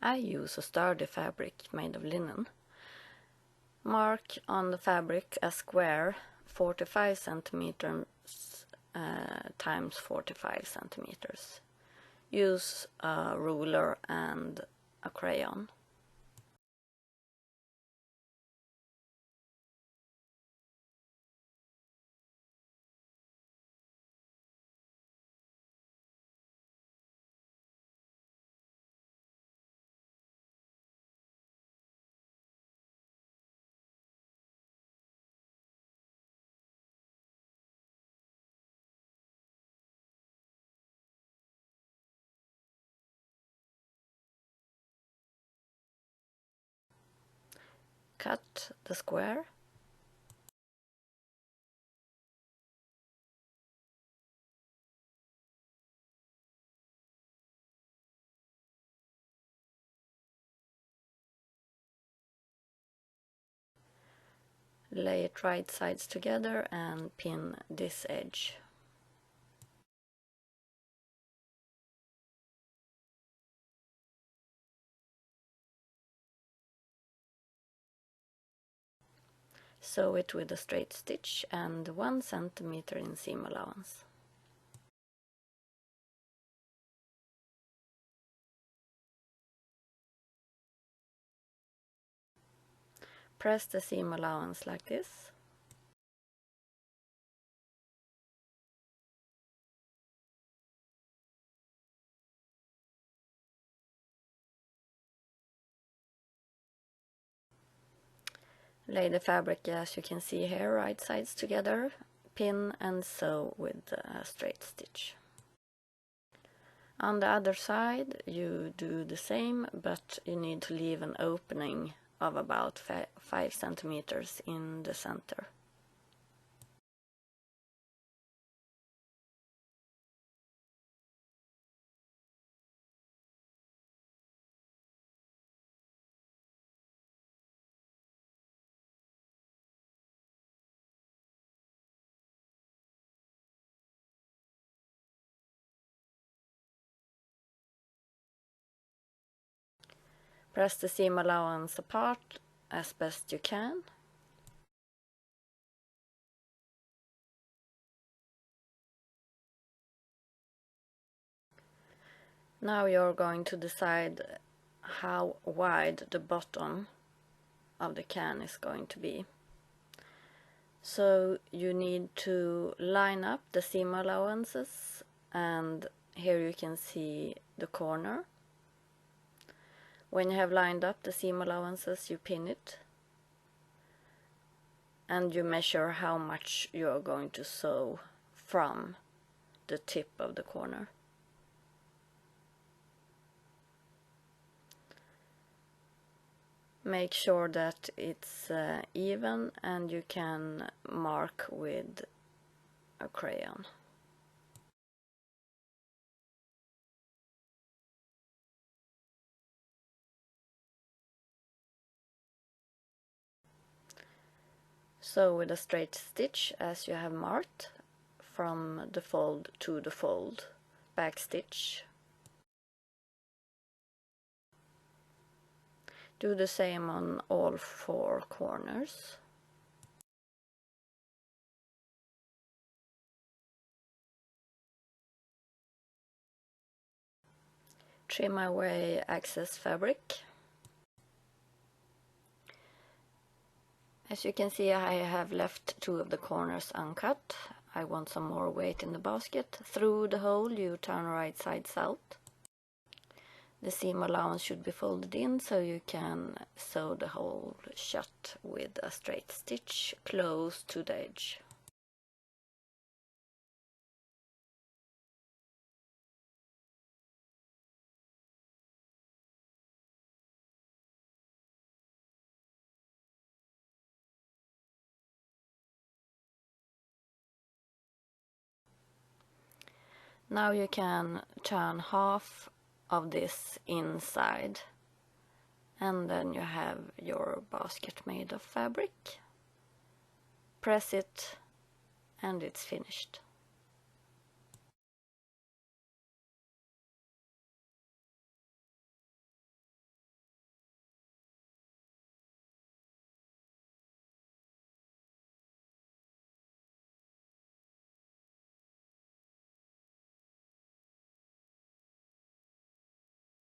I use a sturdy fabric made of linen. Mark on the fabric a square 45 centimeters times 45 centimeters. Use a ruler and a crayon. Cut the square. Lay it right sides together and pin this edge. Sew it with a straight stitch and 1 centimeter in seam allowance. Press the seam allowance like this. Lay the fabric as you can see here, right sides together, pin and sew with a straight stitch. On the other side you do the same, but you need to leave an opening of about 5 centimeters in the center. Press the seam allowance apart as best you can. Now you're going to decide how wide the bottom of the can is going to be. So you need to line up the seam allowances, and here you can see the corner. When you have lined up the seam allowances, you pin it and you measure how much you are going to sew from the tip of the corner. Make sure that it's even, and you can mark with a crayon. Sew with a straight stitch as you have marked from the fold to the fold, back stitch. Do the same on all 4 corners. Trim away excess fabric. As you can see, I have left 2 of the corners uncut. I want some more weight in the basket. Through the hole you turn right sides out. The seam allowance should be folded in so you can sew the hole shut with a straight stitch close to the edge. Now you can turn half of this inside, and then you have your basket made of fabric. Press it and it's finished.